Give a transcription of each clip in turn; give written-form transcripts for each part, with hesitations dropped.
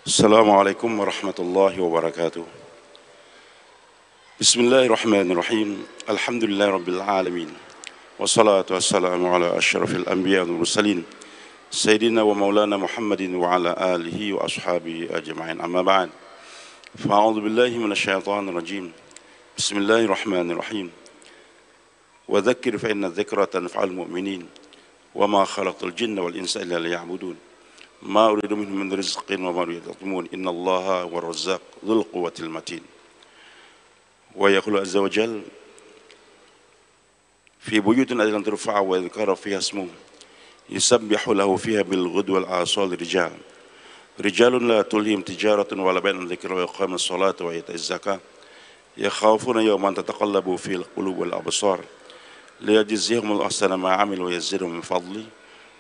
Assalamualaikum warahmatullahi wabarakatuh. Bismillahirrahmanirrahim. Alhamdulillahi rabbil alamin. Wassalatu wassalamu ala asyrafil anbiya wal mursalin Sayyidina wa maulana Muhammadin wa ala alihi wa ashabihi ajma'in. Amma ba'd. Fa'udzu billahi minasyaitonir rajim. Bismillahirrahmanirrahim. Wa dhakkir fa inna dzikra tanfa'ul mu'minin. Wa ma khalaqtul jinna wal insa illa liya'budun. ما أريد منهم من رزق وما أريد يطعمون إن الله هو الرزاق ذو القوة المتين. ويقول عز وجل في بيوت أذن ترفع ويذكر فيها اسمه يسبح له فيها بالغدو والآصال رجال لا تلهيهم تجارة ولا بيع عن ذكر وإقام الصلاة وإيتاء الزكاة يخافون يوما تتقلب فيه القلوب والأبصار ليجزيهم الأحسن ما عملوا ويزيدهم من فضله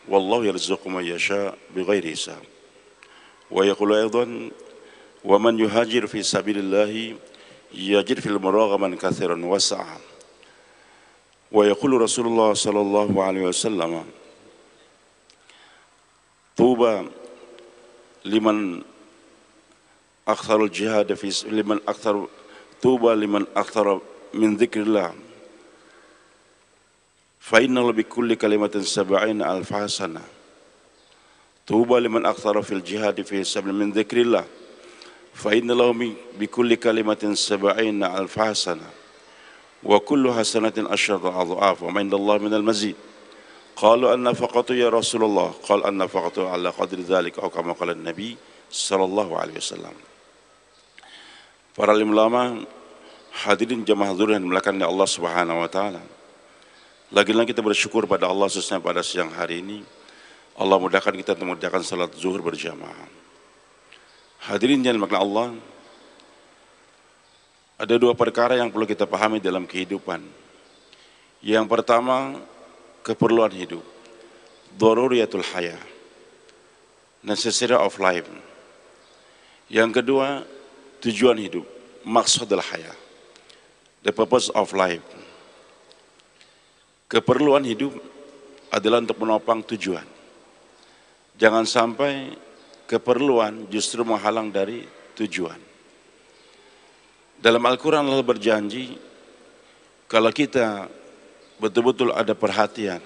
والله يرزق من يشاء بغير حساب. ويقول أيضا ومن يهاجر في سبيل الله يجد في المراغما كثيرا وسعا. ويقول رسول الله صلى الله عليه وسلم طوبى لمن أكثر الجهاد في طوبى لمن أكثر من ذكر الله فإنه بكل كلمة 70,000 حسنة. طوبى لمن أكثر في الجهاد في سبيل من ذكر الله فإن له بكل كلمة 70,000 حسنة وكل حسنة 10 أضعاف وما عند الله من المزيد. قالوا أن فقط يا رسول الله قال أن فقط على قدر ذلك أو كما قال النبي صلى الله عليه وسلم. Para ulama, hadirin jamaah zuhur yang dimuliakan oleh Allah Subhanahu wa taala. Lagi-lagi kita bersyukur pada Allah khususnya pada siang hari ini Allah mudahkan kita untuk mengerjakan salat zuhur berjamaah. Hadirin yang dimuliakan Allah, ada dua perkara yang perlu kita pahami dalam kehidupan. Yang pertama, keperluan hidup, daruriyatul hayah, necessity of life. Yang kedua, tujuan hidup, maqsadul hayah, the purpose of life. Keperluan hidup adalah untuk menopang tujuan. Jangan sampai keperluan justru menghalang dari tujuan. Dalam Al-Quran Allah berjanji, kalau kita betul-betul ada perhatian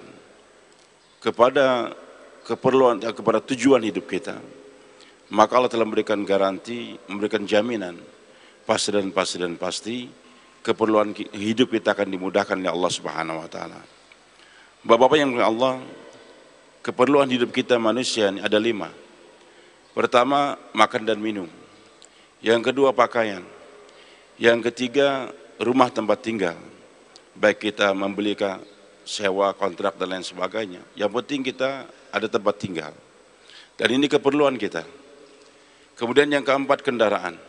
kepada keperluan, kepada tujuan hidup kita, maka Allah telah memberikan garansi, memberikan jaminan, pasti keperluan hidup kita akan dimudahkan oleh Allah Subhanahu wa taala. Bapak-bapak yang dimuliakan Allah, keperluan hidup kita manusia ini ada 5. Pertama, makan dan minum. Yang kedua, pakaian. Yang ketiga, rumah tempat tinggal. Baik kita membeli, sewa, kontrak dan lain sebagainya. Yang penting kita ada tempat tinggal. Dan ini keperluan kita. Kemudian yang keempat, kendaraan.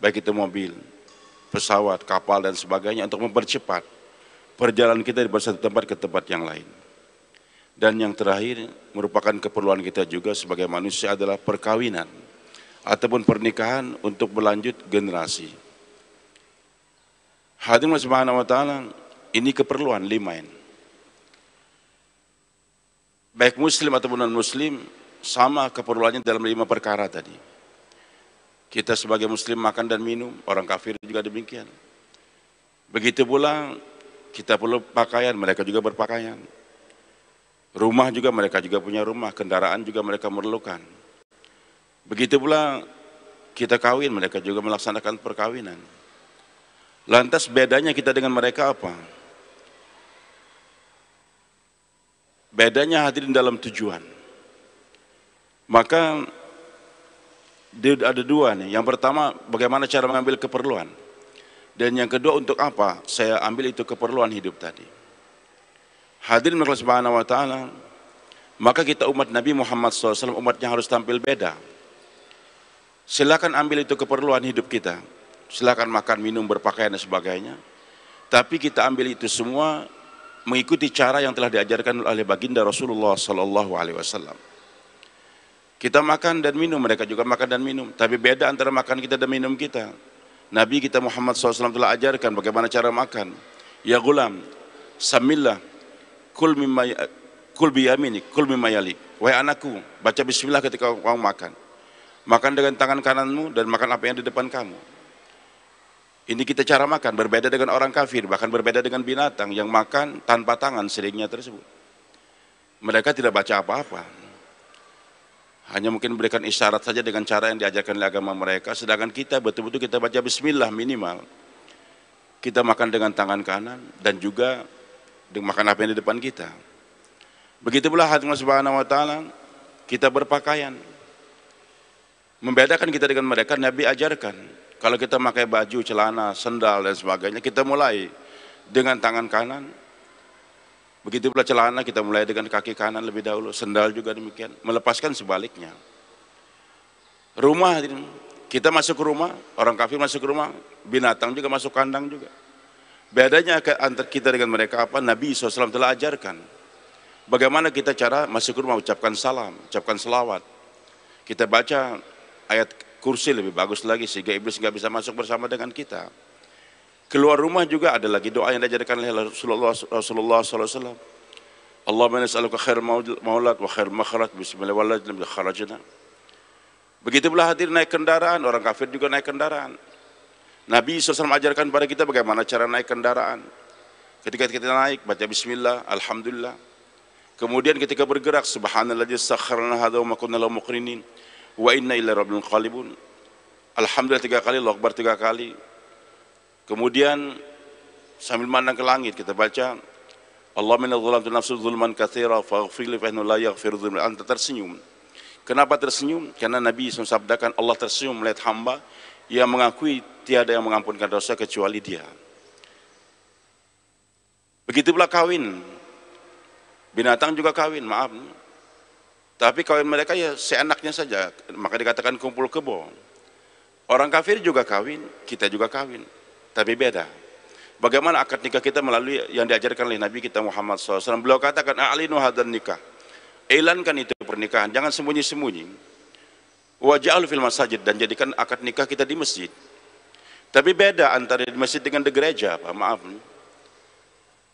Baik itu mobil, pesawat, kapal dan sebagainya untuk mempercepat perjalanan kita dari satu tempat ke tempat yang lain. Dan yang terakhir merupakan keperluan kita juga sebagai manusia adalah perkawinan ataupun pernikahan untuk berlanjut generasi. Hadirin subhanahu wa ta'ala, ini keperluan 5 ini. Baik muslim ataupun non muslim sama keperluannya dalam 5 perkara tadi. Kita sebagai muslim makan dan minum, orang kafir juga demikian. Begitu pula kita perlu pakaian, mereka juga berpakaian. Rumah juga mereka juga punya rumah, kendaraan juga mereka memerlukan. Begitu pula kita kawin, mereka juga melaksanakan perkawinan. Lantas bedanya kita dengan mereka apa? Bedanya hadirin dalam tujuan. Maka ada 2 nih. Yang pertama, bagaimana cara mengambil keperluan. Dan yang kedua, untuk apa saya ambil itu keperluan hidup tadi. Hadirin Allah Subhanahu wa ta'ala, maka kita umat Nabi Muhammad SAW umatnya harus tampil beda. Silakan ambil itu keperluan hidup kita. Silakan makan, minum, berpakaian dan sebagainya. Tapi kita ambil itu semua mengikuti cara yang telah diajarkan oleh baginda Rasulullah SAW. Kita makan dan minum, mereka juga makan dan minum. Tapi beda antara makan kita dan minum kita. Nabi kita Muhammad SAW telah ajarkan bagaimana cara makan. Ya gulam, samillah, kul biyaminik, kul mimma yalik. Wahai anakku, baca bismillah ketika kamu makan. Makan dengan tangan kananmu dan makan apa yang di depan kamu. Ini kita cara makan, berbeda dengan orang kafir, bahkan berbeda dengan binatang yang makan tanpa tangan seringnya tersebut. Mereka tidak baca apa-apa. Hanya mungkin berikan isyarat saja dengan cara yang diajarkan oleh agama mereka, sedangkan kita betul-betul kita baca bismillah minimal. Kita makan dengan tangan kanan dan juga dengan makan apa yang di depan kita. Begitu pula Allah Subhanahu wa taala, kita berpakaian. Membedakan kita dengan mereka, Nabi ajarkan. Kalau kita pakai baju, celana, sendal dan sebagainya, kita mulai dengan tangan kanan. Begitu pula celana kita mulai dengan kaki kanan lebih dahulu, sendal juga demikian. Melepaskan sebaliknya. Rumah, kita masuk ke rumah, orang kafir masuk ke rumah, binatang juga masuk kandang juga. Bedanya antara kita dengan mereka apa? Nabi SAW telah ajarkan. Bagaimana kita cara masuk ke rumah, ucapkan salam, ucapkan selawat. Kita baca ayat kursi lebih bagus lagi sehingga iblis nggak bisa masuk bersama dengan kita. Keluar rumah juga ada lagi doa yang diajarkan oleh Rasulullah SAW. Allahumma nas'aluka khair maulad wa khair makhraj bismillahirrahmanirrahim kharajna. Begitu pula hadir naik kendaraan, orang kafir juga naik kendaraan. Nabi SAW ajarkan pada kita bagaimana cara naik kendaraan. Ketika kita naik, baca bismillah, alhamdulillah. Kemudian ketika bergerak, subhanalladzi sakharna hadza wa ma kunna lahu muqrinin wa inna ila rabbina qalibun. Alhamdulillah 3 kali, Allahu Akbar 3 kali. Kemudian sambil memandang ke langit kita baca Allahumma inna zalamtu nafsi zulman katsira faghfir li fa innahu la yaghfiru dzunub anta. Tersenyum. Kenapa tersenyum? Karena Nabi sabdakan Allah tersenyum melihat hamba yang mengakui tiada yang mengampunkan dosa kecuali Dia. Begitu pula kawin. Binatang juga kawin, maaf. Tapi kawin mereka ya seenaknya saja, maka dikatakan kumpul kebo. Orang kafir juga kawin, kita juga kawin, tapi beda. Bagaimana akad nikah kita melalui yang diajarkan oleh Nabi kita Muhammad SAW. Beliau katakan, a'linu hadan nikah. Elankan itu pernikahan, jangan sembunyi-sembunyi. Waj'al fil masajid, dan jadikan akad nikah kita di masjid. Tapi beda antara di masjid dengan di gereja, Pak. Maaf.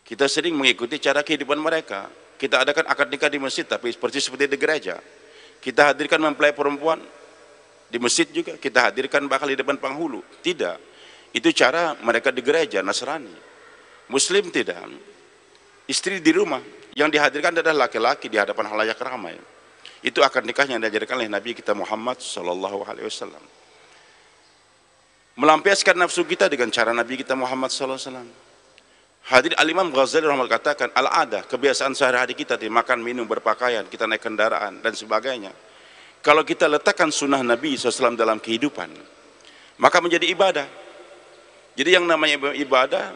Kita sering mengikuti cara kehidupan mereka. Kita adakan akad nikah di masjid, tapi seperti di gereja. Kita hadirkan mempelai perempuan di masjid juga. Kita hadirkan bakal di depan penghulu. Tidak. Itu cara mereka di gereja Nasrani. Muslim tidak. Istri di rumah. Yang dihadirkan adalah laki-laki di hadapan halayak ramai. Itu akad nikah yang diajarkan oleh Nabi kita Muhammad SAW. Melampiaskan nafsu kita dengan cara Nabi kita Muhammad SAW. Hadir Al-Imam Ghazali rahimahullah katakan, al-adah, kebiasaan sehari-hari kita di makan, minum, berpakaian, kita naik kendaraan dan sebagainya. Kalau kita letakkan sunnah Nabi SAW dalam kehidupan, maka menjadi ibadah. Jadi yang namanya ibadah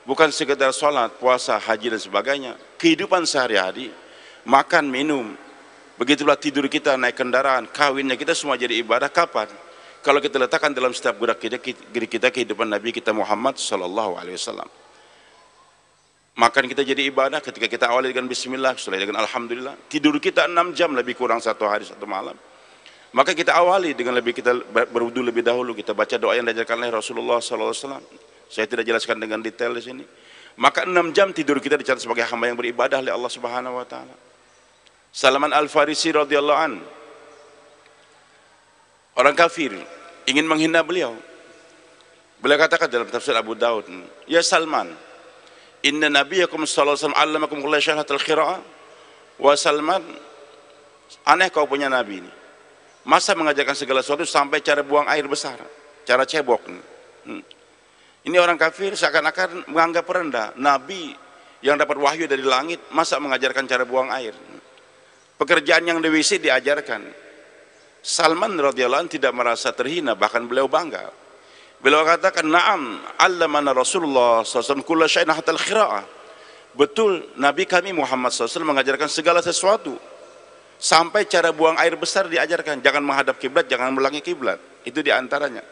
bukan sekedar sholat, puasa, haji dan sebagainya. Kehidupan sehari-hari, makan, minum, begitulah tidur kita, naik kendaraan, kawinnya kita semua jadi ibadah. Kapan? Kalau kita letakkan dalam setiap gerak kita kehidupan Nabi kita Muhammad SAW. Makan kita jadi ibadah ketika kita awali dengan bismillah, setelah dengan alhamdulillah. Tidur kita 6 jam lebih kurang 1 hari 1 malam. Maka kita awali dengan kita berwudu lebih dahulu, kita baca doa yang diajarkan oleh Rasulullah SAW. Saya tidak jelaskan dengan detail di sini. Maka 6 jam tidur kita dicatat sebagai hamba yang beribadah oleh Allah Subhanahu wa taala. Salman Al-Farisi radhiyallahu an, orang kafir ingin menghina beliau. Beliau katakan dalam tafsir Abu Daud, "Ya Salman, inna nabiyakum sallallahu alaihi wasallam 'allamakum kulla syahratil qira'ah." Wa Salman, aneh kau punya nabi ini. Masa mengajarkan segala sesuatu sampai cara buang air besar, cara cebok. Ini orang kafir seakan-akan menganggap rendah. Nabi yang dapat wahyu dari langit, masa mengajarkan cara buang air? Pekerjaan yang di WC diajarkan. Salman radhiyallahu anhu tidak merasa terhina, bahkan beliau bangga. Beliau katakan, "Na'am, 'allamana Rasulullah sallallahu kulla syai'in hatta al-qira'ah." Betul, Nabi kami Muhammad SAW mengajarkan segala sesuatu. Sampai cara buang air besar diajarkan, jangan menghadap kiblat, jangan melangi kiblat. Itu diantaranya.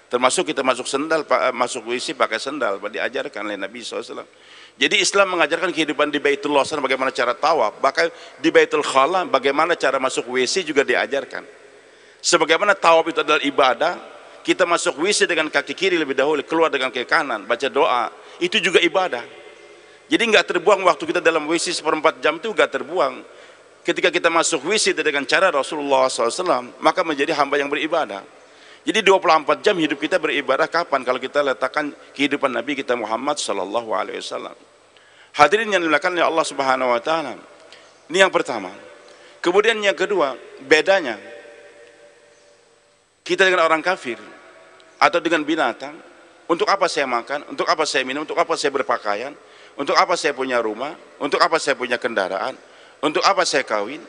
Termasuk kita masuk sendal, masuk WC pakai sendal, diajarkan oleh Nabi SAW. Jadi Islam mengajarkan kehidupan di Baitullah SAW, bagaimana cara tawaf, bahkan di Baitul Khala bagaimana cara masuk WC juga diajarkan. Sebagaimana tawaf itu adalah ibadah, kita masuk WC dengan kaki kiri lebih dahulu, keluar dengan kaki kanan, baca doa, itu juga ibadah. Jadi nggak terbuang waktu kita dalam WC 1/4 jam itu nggak terbuang. Ketika kita masuk WC dengan cara Rasulullah SAW, maka menjadi hamba yang beribadah. Jadi 24 jam hidup kita beribadah kapan? Kalau kita letakkan kehidupan Nabi kita Muhammad SAW. Hadirin yang dimuliakan oleh Allah Subhanahu Wa Taala. Ini yang pertama. Kemudian yang kedua, bedanya kita dengan orang kafir atau dengan binatang. Untuk apa saya makan? Untuk apa saya minum? Untuk apa saya berpakaian? Untuk apa saya punya rumah? Untuk apa saya punya kendaraan? Untuk apa saya kawin?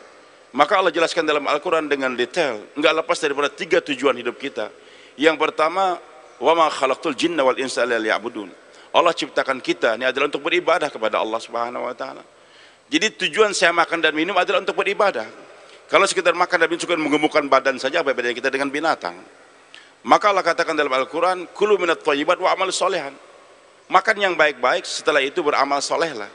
Maka Allah jelaskan dalam Al-Quran dengan detail, enggak lepas daripada 3 tujuan hidup kita. Yang pertama, wa ma khalaqtul jinna wal insa illa liya'budun. Allah ciptakan kita ini adalah untuk beribadah kepada Allah Subhanahu Wa Taala. Jadi tujuan saya makan dan minum adalah untuk beribadah. Kalau sekedar makan dan minum cuma menggemukkan badan saja, apa bedanya kita dengan binatang? Maka Allah katakan dalam Al-Quran, kulu minat thayyibat wa amal solehan. Makan yang baik-baik, setelah itu beramal solehlah.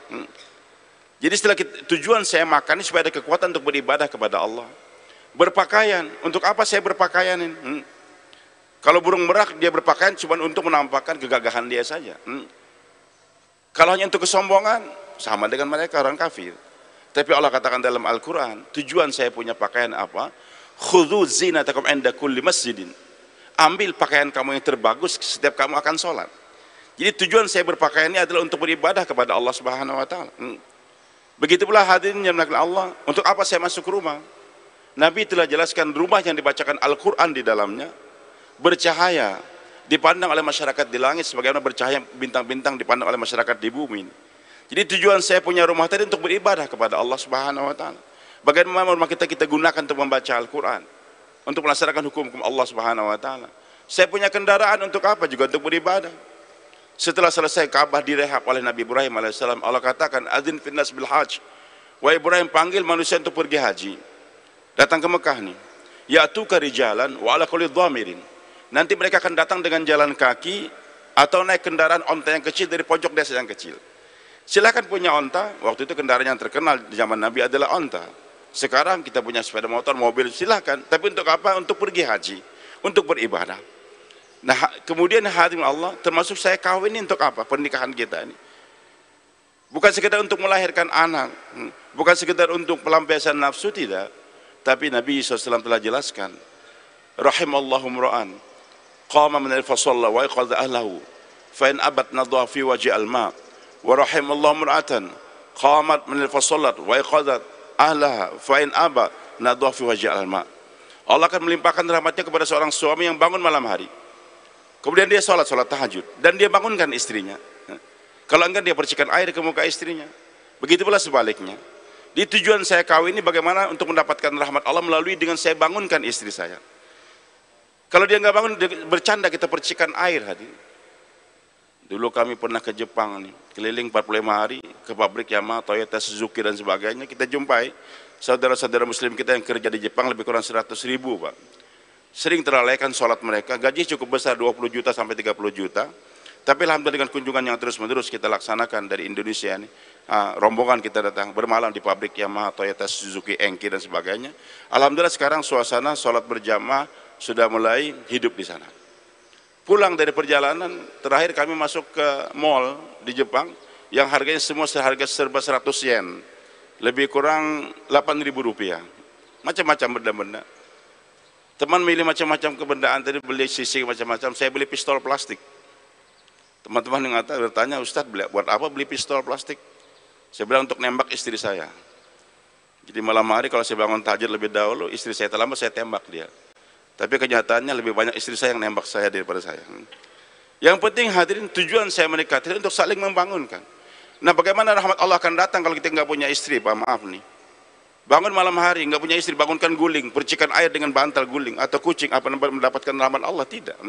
Jadi setelah tujuan saya makan ini supaya ada kekuatan untuk beribadah kepada Allah. Berpakaian, untuk apa saya berpakaian ini? Kalau burung merak dia berpakaian cuma untuk menampakkan kegagahan dia saja. Kalau hanya untuk kesombongan, sama dengan mereka orang kafir. Tapi Allah katakan dalam Al-Quran, tujuan saya punya pakaian apa? Khudhu zinatakum inda kulli masjidin. Ambil pakaian kamu yang terbagus setiap kamu akan sholat. Jadi tujuan saya berpakaian ini adalah untuk beribadah kepada Allah Subhanahu Wa Taala. Begitu pula hadirin yang dimuliakan Allah, untuk apa saya masuk rumah? Nabi telah jelaskan rumah yang dibacakan Al-Quran di dalamnya bercahaya, dipandang oleh masyarakat di langit sebagaimana bercahaya bintang-bintang dipandang oleh masyarakat di bumi. Jadi tujuan saya punya rumah tadi untuk beribadah kepada Allah Subhanahu Wa Taala. Bagaimana rumah kita gunakan untuk membaca Al-Quran, untuk melaksanakan hukum-hukum Allah Subhanahu Wa Taala. Saya punya kendaraan untuk apa? Juga untuk beribadah. Setelah selesai Ka'bah direhab oleh Nabi Ibrahim alaihissalam, Allah katakan, adzin finnas bil hajj. Wa Ibrahim panggil manusia untuk pergi haji. Datang ke Mekah nih. Ya'tuka rijalan wa ala kulli dhamirin. Nanti mereka akan datang dengan jalan kaki atau naik kendaraan onta yang kecil dari pojok desa yang kecil. Silakan punya onta. Waktu itu kendaraan yang terkenal di zaman Nabi adalah onta. Sekarang kita punya sepeda motor, mobil, silakan. Tapi untuk apa? Untuk pergi haji, untuk beribadah. Nah, kemudian hadirin Allah, termasuk saya kawin ini untuk apa? Pernikahan kita ini bukan sekedar untuk melahirkan anak, bukan sekedar untuk pelampiasan nafsu, tidak. Tapi Nabi SAW telah jelaskan, rahimallahu mra'an qama min al-fasalla wa yaqad ahlahu fa in abat nadha fi wajhi al-ma wa rahimallahu mra'atan qamat min al-fasallat wa yaqad ahlaha fa in aba nadha fi wajhi al-ma. Allah akan melimpahkan rahmatnya kepada seorang suami yang bangun malam hari, kemudian dia sholat tahajud, dan dia bangunkan istrinya. Kalau enggak dia percikan air ke muka istrinya. Begitu pula sebaliknya. Di tujuan saya kawin ini bagaimana untuk mendapatkan rahmat Allah melalui dengan saya bangunkan istri saya. Kalau dia enggak bangun, dia bercanda, kita percikan air hadir. Dulu kami pernah ke Jepang nih, keliling 45 hari ke pabrik Yamaha, Toyota, Suzuki dan sebagainya. Kita jumpai saudara-saudara muslim kita yang kerja di Jepang lebih kurang 100.000, Pak. Sering terlalaikan sholat mereka, gaji cukup besar 20 juta sampai 30 juta. Tapi alhamdulillah dengan kunjungan yang terus-menerus kita laksanakan dari Indonesia ini, rombongan kita datang bermalam di pabrik Yamaha, Toyota, Suzuki, Enki dan sebagainya. Alhamdulillah sekarang suasana sholat berjamaah sudah mulai hidup di sana. Pulang dari perjalanan terakhir kami masuk ke mall di Jepang yang harganya semua seharga serba 100 yen, lebih kurang 8.000 rupiah. Macam-macam benda-benda. Teman milih macam-macam kebendaan, tadi beli sisik macam-macam, saya beli pistol plastik. Teman-teman yang bertanya, Ustadz buat apa beli pistol plastik? Saya bilang untuk nembak istri saya. Jadi malam hari kalau saya bangun tahajud lebih dahulu, istri saya terlambat, saya tembak dia. Tapi kenyataannya lebih banyak istri saya yang nembak saya daripada saya. Yang penting hadirin, tujuan saya menikah itu untuk saling membangunkan. Nah, bagaimana rahmat Allah akan datang kalau kita nggak punya istri, Pak? Maaf nih. Bangun malam hari, nggak punya istri, bangunkan guling, percikan air dengan bantal guling, atau kucing, apa mendapatkan rahmat Allah? Tidak.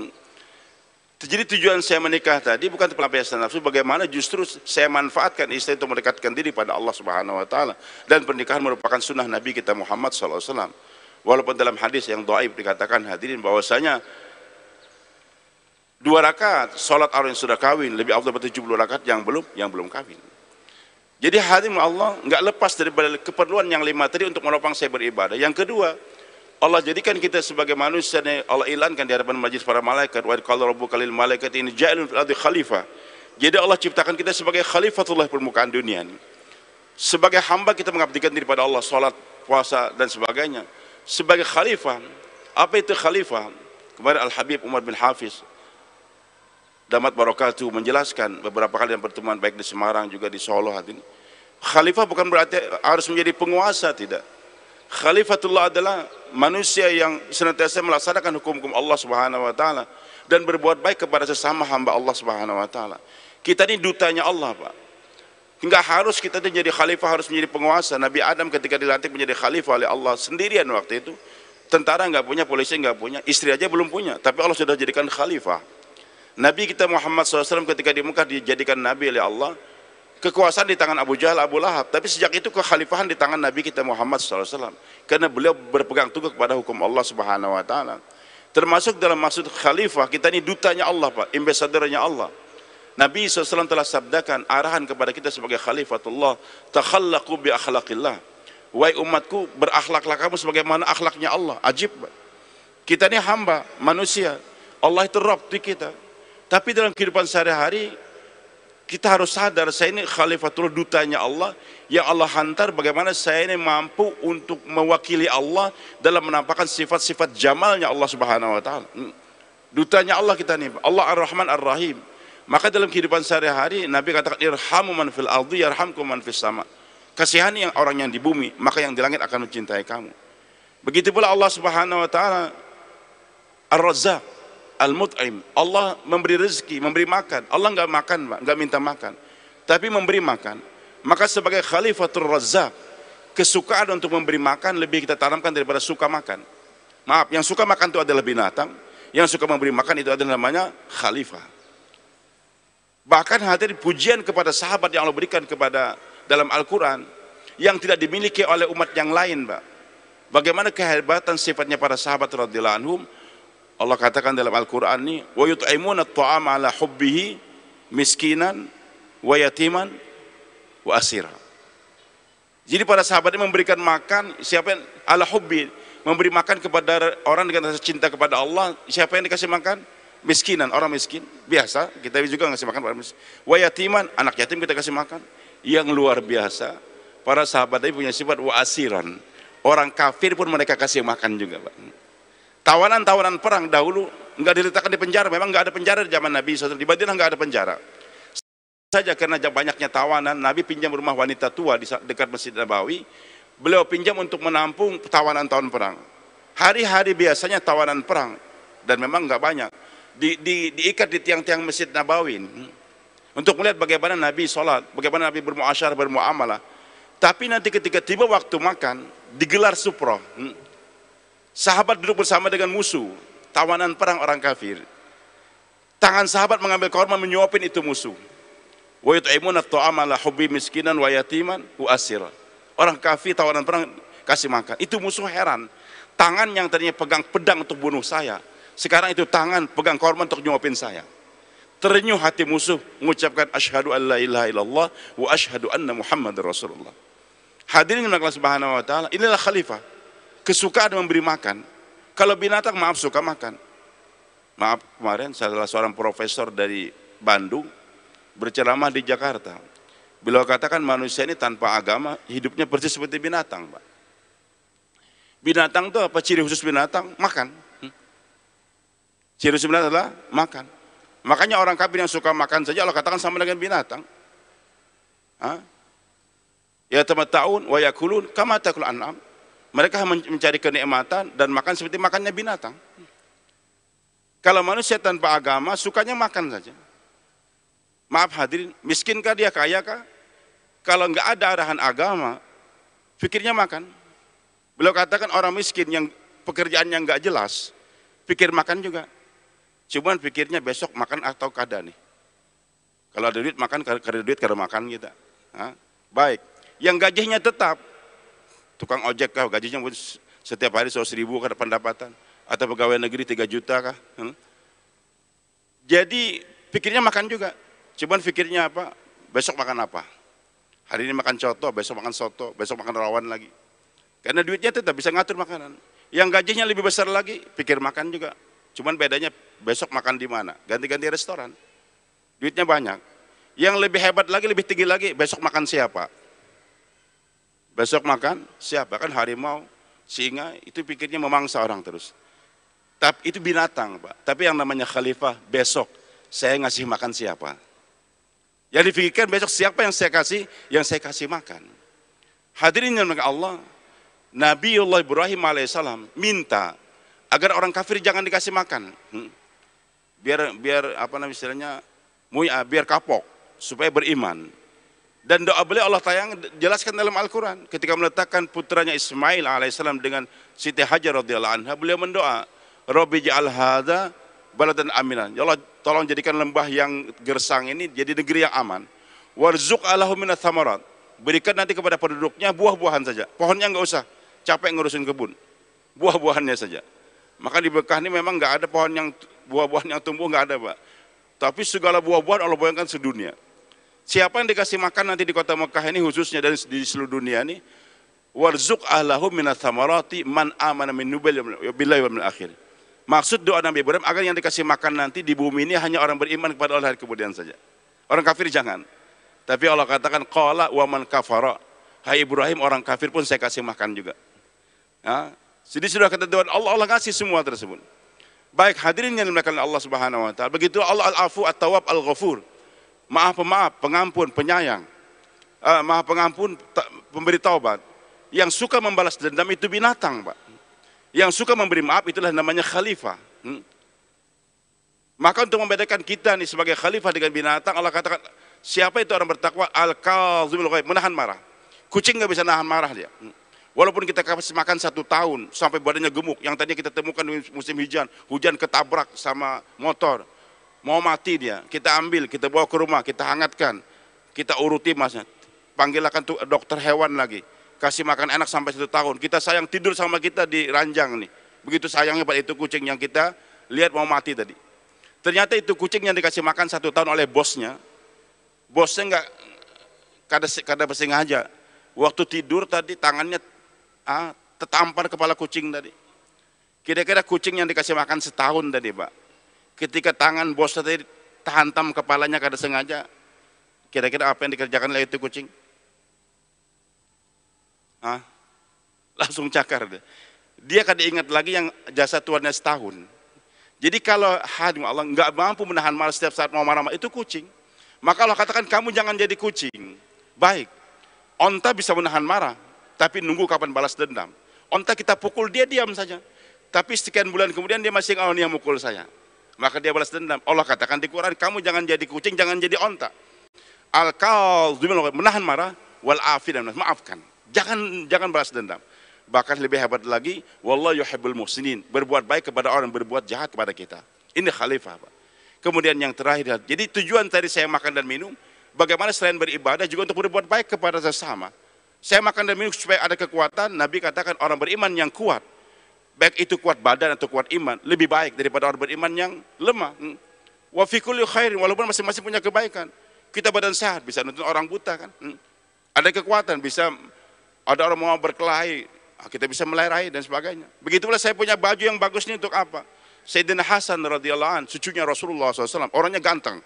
Jadi tujuan saya menikah tadi bukan pelampiasan nafsu, bagaimana justru saya manfaatkan istri untuk mendekatkan diri pada Allah Subhanahu Wa Taala. Dan pernikahan merupakan sunnah Nabi kita Muhammad SAW. Walaupun dalam hadis yang dhaif dikatakan hadirin bahwasanya 2 rakaat sholat orang yang sudah kawin lebih afdal daripada 70 rakaat yang belum kawin. Jadi hadirin Allah nggak lepas daripada keperluan yang 5 tadi untuk menopang saya beribadah. Yang kedua, Allah jadikan kita sebagai manusia, Allah ilankan di hadapan majlis para malaikat, wa qala rabbuka lil malaikati inni ja'ilun fil ardi khalifah. Jadi Allah ciptakan kita sebagai khalifatullah di permukaan dunia ini. Sebagai hamba kita mengabdikan diri pada Allah, salat, puasa dan sebagainya. Sebagai khalifah, apa itu khalifah? Kemarin Al-Habib Umar bin Hafiz Damat Barakatuh menjelaskan beberapa kali dalam pertemuan baik di Semarang juga di Solo hati ini. Khalifah bukan berarti harus menjadi penguasa, tidak. Khalifatullah adalah manusia yang senantiasa melaksanakan hukum-hukum Allah Subhanahu wa taala dan berbuat baik kepada sesama hamba Allah Subhanahu wa taala. Kita ini dutanya Allah, Pak. Enggak harus kita ini jadi khalifah, harus menjadi penguasa. Nabi Adam ketika dilantik menjadi khalifah oleh Allah sendirian waktu itu, tentara enggak punya, polisi enggak punya, istri aja belum punya, tapi Allah sudah jadikan khalifah. Nabi kita Muhammad SAW ketika di Mekah dijadikan Nabi oleh Allah, kekuasaan di tangan Abu Jahal, Abu Lahab, tapi sejak itu kekhalifahan di tangan Nabi kita Muhammad SAW, karena beliau berpegang teguh kepada hukum Allah Subhanahu wa taala. Termasuk dalam maksud khalifah, kita ini dutanya Allah, Pak, ambassadornya Allah. Nabi SAW telah sabdakan arahan kepada kita sebagai khalifatullah, takhallaqu bi akhlaqillah. Wahai umatku, berakhlaklah kamu sebagaimana akhlaknya Allah. Ajib, Pak. Kita ini hamba, manusia. Allah itu Rabb di kita. Tapi dalam kehidupan sehari-hari kita harus sadar, saya ini khalifatul dutanya Allah yang Allah hantar, bagaimana saya ini mampu untuk mewakili Allah dalam menampakkan sifat-sifat jamalnya Allah Subhanahu wa taala. Dutanya Allah kita nih, Allah Ar-Rahman Ar-Rahim. Maka dalam kehidupan sehari-hari Nabi katakan irhamu man fil ardi yarhamkum man fis sama. Kasihani yang orang yang di bumi, maka yang di langit akan mencintai kamu. Begitu pula Allah Subhanahu wa taala Ar-Razzaq Al-Mut'im, Allah memberi rezeki, memberi makan. Allah enggak makan, enggak minta makan, tapi memberi makan. Maka sebagai Khalifatul Razzaq, kesukaan untuk memberi makan lebih kita tanamkan daripada suka makan. Maaf, yang suka makan itu adalah binatang, yang suka memberi makan itu adalah namanya khalifah. Bahkan hadir pujian kepada sahabat yang Allah berikan kepada dalam Al-Quran yang tidak dimiliki oleh umat yang lain, Pak. Bagaimana kehebatan sifatnya para sahabat radhiyallahu anhum. Allah katakan dalam Al-Quran ini, wa yut'imuna at-ta'ama ala hubbihi miskinan wa yatiman wa asira. Jadi para sahabat ini memberikan makan, siapa yang ala hubbi, memberi makan kepada orang dengan rasa cinta kepada Allah. Siapa yang dikasih makan? Miskinan, orang miskin biasa, kita juga ngasih makan orang miskin. Wa yatiman, anak yatim kita kasih makan. Yang luar biasa, para sahabat ini punya sifat wa asiran, orang kafir pun mereka kasih makan juga, Pak. Tawanan-tawanan perang dahulu enggak diletakkan di penjara. Memang enggak ada penjara di zaman Nabi SAW. Di Madinah enggak ada penjara. Saja karena banyaknya tawanan, Nabi pinjam rumah wanita tua di dekat Masjid Nabawi. Beliau pinjam untuk menampung tawanan-tawanan perang. Hari-hari biasanya tawanan perang, dan memang enggak banyak. Diikat di tiang-tiang Masjid Nabawi untuk melihat bagaimana Nabi sholat, bagaimana Nabi bermuasyarah, bermuamalah. Tapi nanti ketika tiba waktu makan, digelar suproh. Sahabat duduk bersama dengan musuh, tawanan perang orang kafir. Tangan sahabat mengambil korma, menyuapin itu musuh. Wa yut'imuna at-ta'ama ala hubbi miskinan wa yatiman wa asira. Orang kafir tawanan perang kasih makan. Itu musuh heran. Tangan yang tadinya pegang pedang untuk bunuh saya, sekarang itu tangan pegang korma untuk nyuapin saya. Terenyuh hati musuh, mengucapkan asyhadu an la ilaha illallah wa asyhadu anna Muhammadar Rasulullah. Hadirin yang Allah Subhanahu wa taala, inilah khalifah. Kesukaan memberi makan. Kalau binatang, maaf, suka makan. Maaf, kemarin salah seorang profesor dari Bandung berceramah di Jakarta. Beliau katakan manusia ini tanpa agama hidupnya persis seperti binatang, Pak. Binatang itu apa ciri khusus binatang? Makan. Ciri khusus binatang adalah makan. Makanya orang kafir yang suka makan saja Allah katakan sama dengan binatang. Ya tamatta'un wa yakulun kama ta'kul an'am. Mereka mencari kenikmatan dan makan seperti makannya binatang. Kalau manusia tanpa agama, sukanya makan saja. Maaf hadirin, miskinkah dia, kayakah? Kalau nggak ada arahan agama, pikirnya makan. Beliau katakan orang miskin yang pekerjaannya nggak jelas, pikir makan juga. Cuman pikirnya besok makan atau kada nih. Kalau ada duit makan, kada duit kada makan kita. Baik, yang gajinya tetap, tukang ojek kah, gajinya setiap hari 100.000 kah pendapatan, atau pegawai negeri 3 juta kah? Jadi pikirnya makan juga, cuman pikirnya apa? Besok makan apa? Hari ini makan coto, besok makan soto, besok makan rawan lagi. Karena duitnya tetap bisa ngatur makanan. Yang gajinya lebih besar lagi, pikir makan juga. Cuman bedanya besok makan di mana? Ganti-ganti restoran. Duitnya banyak. Yang lebih hebat lagi, lebih tinggi lagi, besok makan siapa? Besok makan siapa? Kan harimau, singa itu pikirnya memangsa orang terus. Tapi itu binatang, Pak. Tapi yang namanya khalifah, besok saya ngasih makan siapa? Yang dipikirkan besok siapa yang saya kasih makan. Hadirin yang dimuliakan Allah, Nabiullah Ibrahim alaihissalam minta agar orang kafir jangan dikasih makan. Biar apa namanya istilahnya, biar kapok supaya beriman. Dan doa beliau Allah jelaskan dalam Al-Quran ketika meletakkan putranya Ismail alaihissalam dengan Siti Hajar radhiyallahu anha, beliau mendoa, Rabbi ja'al hadza baladan aminan. Ya Allah, tolong jadikan lembah yang gersang ini jadi negeri yang aman. Warzuq alahu minats tsamarat. Berikan nanti kepada penduduknya buah-buahan saja. Pohonnya enggak usah, capek ngurusin kebun. Buah-buahannya saja. Maka di Mekah ini memang enggak ada pohon yang buah-buahan yang tumbuh, enggak ada, Pak. Tapi segala buah-buahan Allah bayangkan sedunia. Siapa yang dikasih makan nanti di kota Mekah ini khususnya dan di seluruh dunia ini, warzuq ahlahu minats tsamarati man amana min billahi wal akhir. Maksud doa Nabi Ibrahim agar yang dikasih makan nanti di bumi ini hanya orang beriman kepada Allah hari kemudian saja. Orang kafir jangan. Tapi Allah katakan qala wa man kafara. Hai Ibrahim, orang kafir pun saya kasih makan juga. Ya, jadi sudah ketentuan Allah, Allah kasih semua tersebut. Baik, hadirin yang dimuliakan Allah Subhanahu wa taala. Begitu Allah Al-Afu At-Tawwab Al-Ghafur. Maaf pemaaf, pengampun, penyayang. Maaf pengampun, pemberi taubat. Yang suka membalas dendam itu binatang, Pak. Yang suka memberi maaf itulah namanya khalifah. Maka untuk membedakan kita nih sebagai khalifah dengan binatang, Allah katakan, siapa itu orang bertakwa? Al-Kazimul Ghaib, menahan marah. Kucing nggak bisa nahan marah dia. Walaupun kita kasih makan 1 tahun sampai badannya gemuk, yang tadinya kita temukan di musim hujan ketabrak sama motor, mau mati dia, kita ambil, kita bawa ke rumah, kita hangatkan, kita uruti masnya, panggilkan tuh dokter hewan lagi, kasih makan enak sampai 1 tahun, kita sayang, tidur sama kita di ranjang nih, begitu sayangnya pada itu kucing yang kita lihat mau mati tadi. Ternyata itu kucing yang dikasih makan 1 tahun oleh bosnya nggak kada bersengaja, waktu tidur tadi tangannya tertampar kepala kucing tadi. Kira-kira kucing yang dikasih makan 1 tahun tadi, Pak, ketika tangan bos tadi hantam kepalanya kada sengaja, kira-kira apa yang dikerjakan oleh itu kucing? Langsung cakar dia kada ingat lagi yang jasa tuannya 1 tahun. Jadi kalau hadim Allah nggak mampu menahan marah setiap saat mau marah, itu kucing. Maka Allah katakan kamu jangan jadi kucing. Baik, onta bisa menahan marah, tapi nunggu kapan balas dendam. Onta kita pukul dia diam saja, tapi sekian bulan kemudian dia masih yang mukul saya, maka dia balas dendam. Allah katakan di Quran, kamu jangan jadi kucing, jangan jadi onta. Al-Kazimul Ghaib, menahan marah, wal afina, maafkan. Jangan balas dendam. Bahkan lebih hebat lagi, wallahu yuhibbul muhsinin, berbuat baik kepada orang berbuat jahat kepada kita. Ini khalifah, Pak. Kemudian yang terakhir, jadi tujuan tadi saya makan dan minum, bagaimana selain beribadah juga untuk berbuat baik kepada sesama. Saya makan dan minum supaya ada kekuatan. Nabi katakan orang beriman yang kuat, baik itu kuat badan atau kuat iman, lebih baik daripada orang beriman yang lemah. Wa fi kulli khairin, walaupun masing-masing punya kebaikan. Kita badan sehat, bisa nuntun orang buta kan. Ada kekuatan, bisa ada orang mau berkelahi, kita bisa melerai dan sebagainya. Begitulah saya punya baju yang bagus ini untuk apa? Sayyidina Hasan radhiyallahu anhu, cucunya Rasulullah SAW, orangnya ganteng.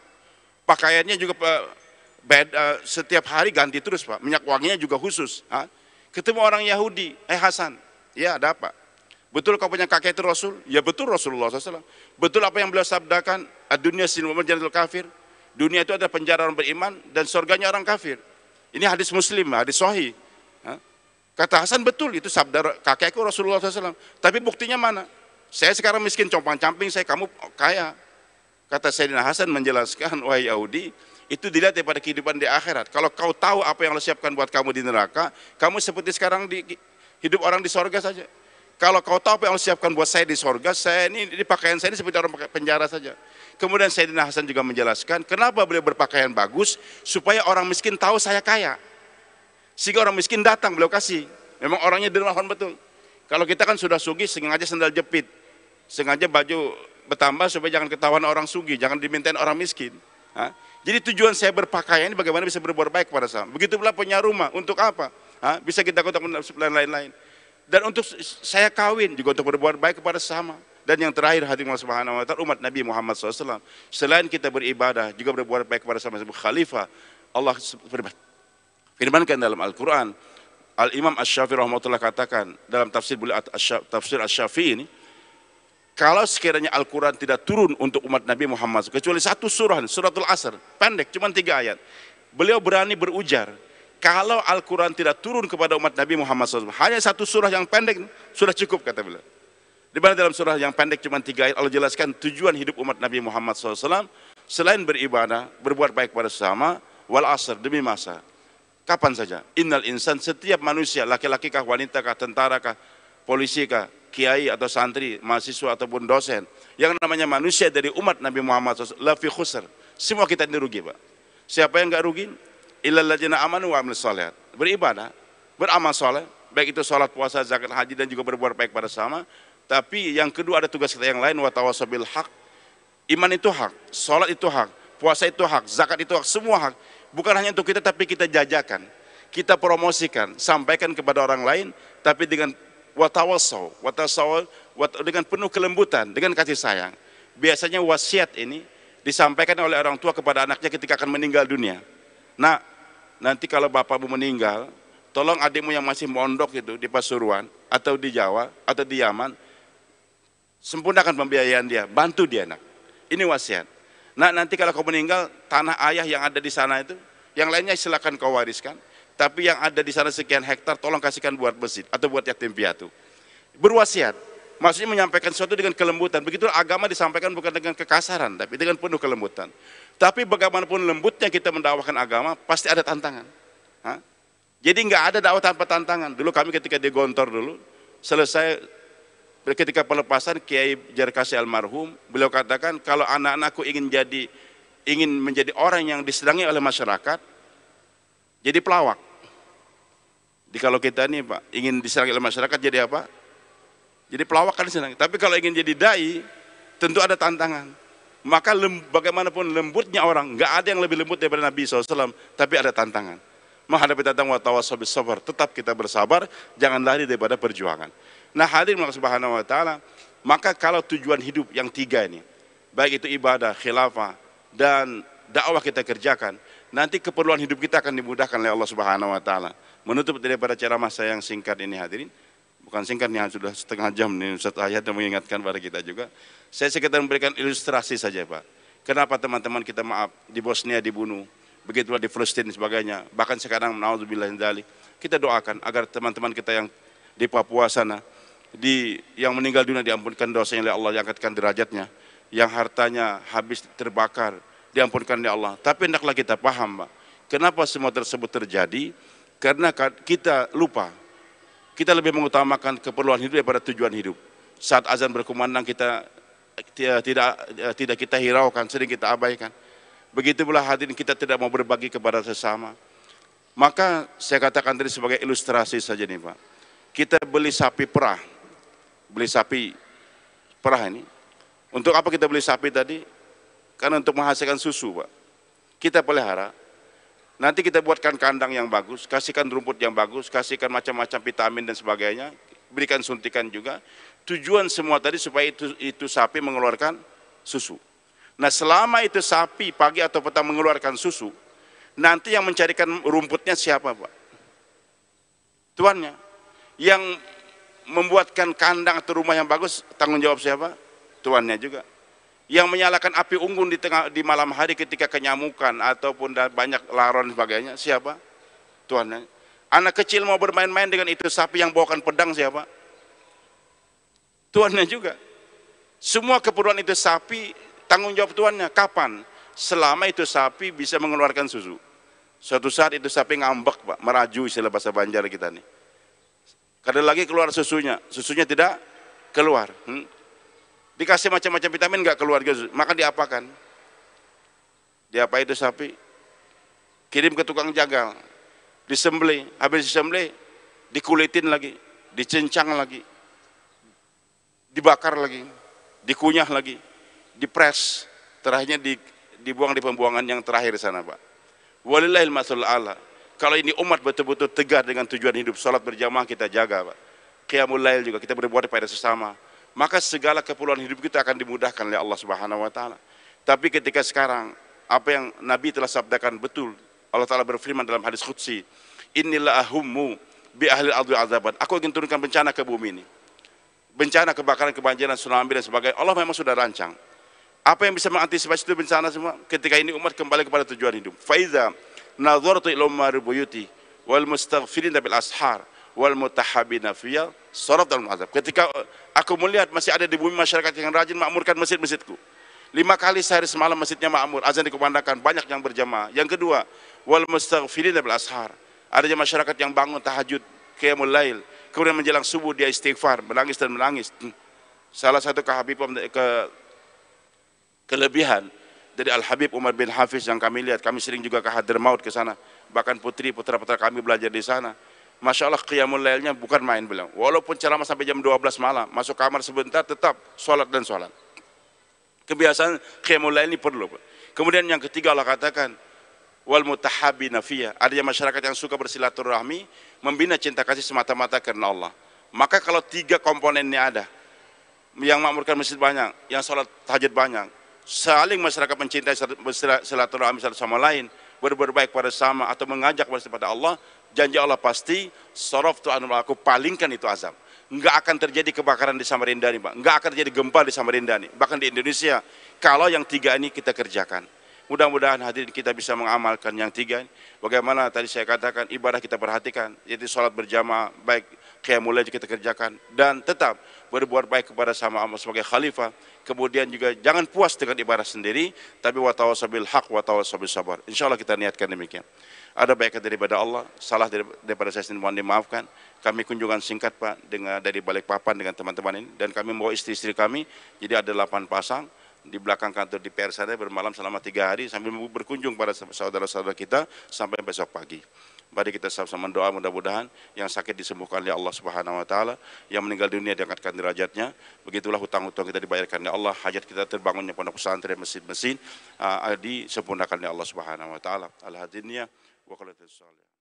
Pakaiannya juga setiap hari ganti terus, Pak. Minyak wanginya juga khusus. Ketemu orang Yahudi, Hasan, ya ada apa? Betul kau punya kakek itu Rasul? Ya betul Rasulullah SAW. Betul apa yang beliau sabdakan? Ad-dunya sinul jannatul kafir. Dunia itu ada penjara orang beriman dan surganya orang kafir. Ini hadis Muslim, hadis sahih. Kata Hasan, betul itu sabda kakekku Rasulullah SAW. Tapi buktinya mana? Saya sekarang miskin compang-camping, kamu kaya. Kata Sayyidina Hasan menjelaskan, wahai Yahudi, itu dilihat daripada kehidupan di akhirat. Kalau kau tahu apa yang Allah siapkan buat kamu di neraka, kamu seperti sekarang hidup orang di sorga saja. Kalau kau tahu apa yang Allah siapkan buat saya di sorga, saya ini di pakaian saya ini seperti orang pakai penjara saja. Kemudian Sayyidina Hasan juga menjelaskan, kenapa beliau berpakaian bagus, supaya orang miskin tahu saya kaya. Sehingga orang miskin datang, beliau kasih. Memang orangnya dermawan betul. Kalau kita kan sudah sugih, sengaja sandal jepit, sengaja baju bertambah supaya jangan ketahuan orang sugih, jangan dimintain orang miskin. Jadi tujuan saya berpakaian ini bagaimana bisa berbuat baik kepada sama. Begitu pula punya rumah, untuk apa? Bisa kita kontak dan lain-lain. Dan untuk saya kawin juga untuk berbuat baik kepada sesama. Dan yang terakhir, hadirin Allah Subhanahu wa taala, umat Nabi Muhammad SAW, selain kita beribadah juga berbuat baik kepada sama. Khalifah Allah firmankan dalam Al-Quran, Al-Imam Asy-Syafi'i rahimahullah katakan dalam tafsir beliau tafsir Asy-Syafi'i ini, kalau sekiranya Al-Quran tidak turun untuk umat Nabi Muhammad kecuali satu surah, suratul Asr, pendek, cuma 3 ayat, beliau berani berujar, kalau Al-Quran tidak turun kepada umat Nabi Muhammad SAW, hanya satu surah yang pendek, sudah cukup, kata beliau. Di mana dalam surah yang pendek cuma 3 ayat, Allah jelaskan tujuan hidup umat Nabi Muhammad SAW, selain beribadah, berbuat baik pada sesama, wal asr, demi masa. Kapan saja. Innal insan, setiap manusia, laki-laki kah, wanita kah, tentara kah, polisi kah, kiai atau santri, mahasiswa ataupun dosen, yang namanya manusia dari umat Nabi Muhammad SAW, lafi khusr. Semua kita ini rugi, Pak. Siapa yang enggak rugi? Illal ladzina amanu wa amilus shalihat. Beribadah, beramal soleh, baik itu salat, puasa, zakat, haji, dan juga berbuat baik pada sesama. Tapi yang kedua ada tugas kita yang lain, wa tawassaw bil haq. Iman itu hak, salat itu hak, puasa itu hak, zakat itu hak, semua hak. Bukan hanya untuk kita, tapi kita jajakan, kita promosikan, sampaikan kepada orang lain, tapi dengan watawasaw, dengan penuh kelembutan, dengan kasih sayang. Biasanya wasiat ini disampaikan oleh orang tua kepada anaknya ketika akan meninggal dunia. Nah, nanti kalau bapakmu meninggal, tolong adikmu yang masih mondok itu di Pasuruan, atau di Jawa, atau di Yaman, sempurnakan pembiayaan dia, bantu dia, nak. Ini wasiat. Nah, nanti kalau kau meninggal, tanah ayah yang ada di sana itu, yang lainnya silakan kau wariskan, tapi yang ada di sana sekian hektar, tolong kasihkan buat masjid atau buat yatim piatu. Berwasiat, maksudnya menyampaikan sesuatu dengan kelembutan. Begitu agama disampaikan bukan dengan kekasaran, tapi dengan penuh kelembutan. Tapi bagaimanapun lembutnya kita mendakwakan agama, pasti ada tantangan. Hah? Jadi nggak ada dakwah tanpa tantangan. Dulu kami ketika di Gontor dulu, selesai ketika pelepasan Kiai Jarkasi almarhum, beliau katakan kalau anak-anakku ingin menjadi orang yang disenangi oleh masyarakat, jadi pelawak. Jadi kalau kita ini Pak ingin disenangi oleh masyarakat, jadi apa? Jadi pelawak kan disenangi. Tapi kalau ingin jadi dai, tentu ada tantangan. Maka bagaimanapun lembutnya orang, nggak ada yang lebih lembut daripada Nabi SAW, tapi ada tantangan. Menghadapi tantangan wa tawassaw bis sabr, tetap kita bersabar, jangan lari daripada perjuangan. Nah, hadirin Allah Subhanahu wa taala, maka kalau tujuan hidup yang 3 ini, baik itu ibadah, khilafah, dan dakwah kita kerjakan, nanti keperluan hidup kita akan dimudahkan oleh Allah Subhanahu wa taala. Menutup daripada ceramah saya yang singkat ini, hadirin, bukan singkat nih, sudah setengah jam nih, satu ayat yang mengingatkan pada kita juga. Saya sekedar memberikan ilustrasi saja, Pak. Kenapa teman-teman kita maaf di Bosnia dibunuh, begitu pula di Palestina dan sebagainya, bahkan sekarang naudzubillah min dzalik. Kita doakan agar teman-teman kita yang di Papua sana, yang meninggal dunia diampunkan dosanya oleh Allah, diangkatkan derajatnya, yang hartanya habis terbakar diampunkan oleh Allah. Tapi hendaklah kita paham, Pak, kenapa semua tersebut terjadi? Karena kita lupa, kita lebih mengutamakan keperluan hidup daripada tujuan hidup. Saat azan berkumandang kita tidak kita hiraukan, sering kita abaikan. Begitu pula hadirin kita tidak mau berbagi kepada sesama. Maka saya katakan tadi sebagai ilustrasi saja nih, Pak. Kita beli sapi perah. Beli sapi perah ini. Untuk apa kita beli sapi tadi? Karena untuk menghasilkan susu, Pak. Kita pelihara. Nanti kita buatkan kandang yang bagus, kasihkan rumput yang bagus, kasihkan macam-macam vitamin dan sebagainya, berikan suntikan juga. Tujuan semua tadi supaya itu sapi mengeluarkan susu. Nah, selama itu sapi pagi atau petang mengeluarkan susu, nanti yang mencarikan rumputnya siapa, Pak? Tuannya. Yang membuatkan kandang atau rumah yang bagus, tanggung jawab siapa? Tuannya juga. Yang menyalakan api unggun di malam hari ketika kenyamukan ataupun banyak laron dan sebagainya, siapa? Tuannya. Anak kecil mau bermain-main dengan itu sapi yang bawakan pedang, siapa? Tuannya juga. Semua keperluan itu sapi, tanggung jawab tuannya. Kapan? Selama itu sapi bisa mengeluarkan susu. Suatu saat itu sapi ngambek, Pak, meraju, istilah bahasa Banjar kita nih. Kadang lagi keluar susunya tidak keluar. Dikasih macam-macam vitamin nggak keluar, maka diapakan? Diapa itu sapi? Kirim ke tukang jagal, disembelih, habis disembelih, dikulitin lagi, dicencang lagi, dibakar lagi, dikunyah lagi, dipres, terakhirnya dibuang di pembuangan yang terakhir sana, Pak. Walillahil matsalul a'la. Kalau ini umat betul-betul tegar dengan tujuan hidup, salat berjamaah kita jaga, Pak. Qiyamul lail juga kita berbuat pada sesama. Maka segala keperluan hidup kita akan dimudahkan oleh Allah Subhanahu wa taala. Tapi ketika sekarang apa yang Nabi telah sabdakan betul, Allah taala berfirman dalam hadis qudsi, "Innila ahummu bi ahli al-ardi azaban. Aku ingin turunkan bencana ke bumi ini. Bencana, kebakaran, kebanjiran, tsunami dan sebagainya. Allah memang sudah rancang. Apa yang bisa mengantisipasi itu bencana semua? Ketika ini umat kembali kepada tujuan hidup. Faiza nadhartu ila umari buyuti wal mustaghfirina bil ashar wal mutahabina fiyya sarat al azab. Ketika aku melihat masih ada di bumi masyarakat yang rajin makmurkan masjid-masjidku. 5 kali sehari semalam masjidnya makmur, azan dikumandangkan, banyak yang berjamaah. Yang kedua, wal mustaghfirina bil ashar. Adanya masyarakat yang bangun tahajud, qiyamul lail, kemudian menjelang subuh dia istighfar, menangis dan menangis. Salah satu kelebihan dari Al-Habib Umar bin Hafiz yang kami lihat, kami sering juga ke Hadramaut ke sana. Bahkan putra-putra kami belajar di sana. Masya Allah qiyamul lailnya bukan main beliau. Walaupun ceramah sampai jam 12 malam, masuk kamar sebentar tetap sholat dan sholat. Kebiasaan qiyamul lail ini perlu. Kemudian yang ketiga Allah katakan wal mutahabina fiyya. Ada masyarakat yang suka bersilaturahmi, membina cinta kasih semata-mata karena Allah. Maka kalau 3 komponen ini ada, yang makmurkan masjid banyak, yang sholat tahajud banyak, saling masyarakat mencintai silaturahmi satu sama lain, berbuat baik pada sama atau mengajak kepada Allah, janji Allah pasti saraftu anhum, aku palingkan itu azab. Enggak akan terjadi kebakaran di Samarinda ini, Pak. Enggak akan terjadi gempa di Samarinda ini, bahkan di Indonesia, kalau yang 3 ini kita kerjakan. Mudah-mudahan hadirin kita bisa mengamalkan yang 3 ini. Bagaimana tadi saya katakan, ibadah kita perhatikan, yaitu sholat berjamaah, baik qiyamul lail kita kerjakan, dan tetap berbuat baik kepada sama Allah sebagai khalifah. Kemudian juga jangan puas dengan ibadah sendiri, tapi wa tawassaw bil haq wa tawassaw bis sabar. Insyaallah kita niatkan demikian. Ada baiknya daripada Allah, salah daripada saya sendiri mohon dimaafkan. Kami kunjungan singkat Pak dari Balikpapan dengan teman-teman ini, dan kami membawa istri-istri kami, jadi ada 8 pasang di belakang kantor DPR sana bermalam selama 3 hari sambil berkunjung pada saudara-saudara kita sampai besok pagi. Mari kita sama-sama mendoa mudah-mudahan yang sakit disembuhkan oleh Allah Subhanahu wa taala, yang meninggal dunia diangkatkan derajatnya. Begitulah hutang-hutang kita dibayarkan oleh Allah, hajat kita terbangunnya pondok pesantren, masjid-masjid disempurnakan oleh Allah Subhanahu wa taala. Al-hadiniyah wa qalatus salih.